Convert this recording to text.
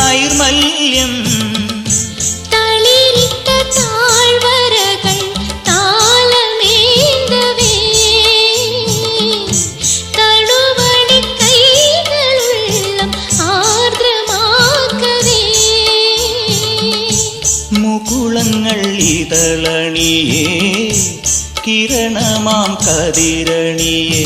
നൈർമല്യം Thaliritta താഴ്വരകൾ താളമേന്തവേ തടുവടി കൈകളുള്ള ആർദ്രമാക്കവേ മുകുളങ്ങൾ ഇതളണിയേ കിരണമാം കതിരണിയേ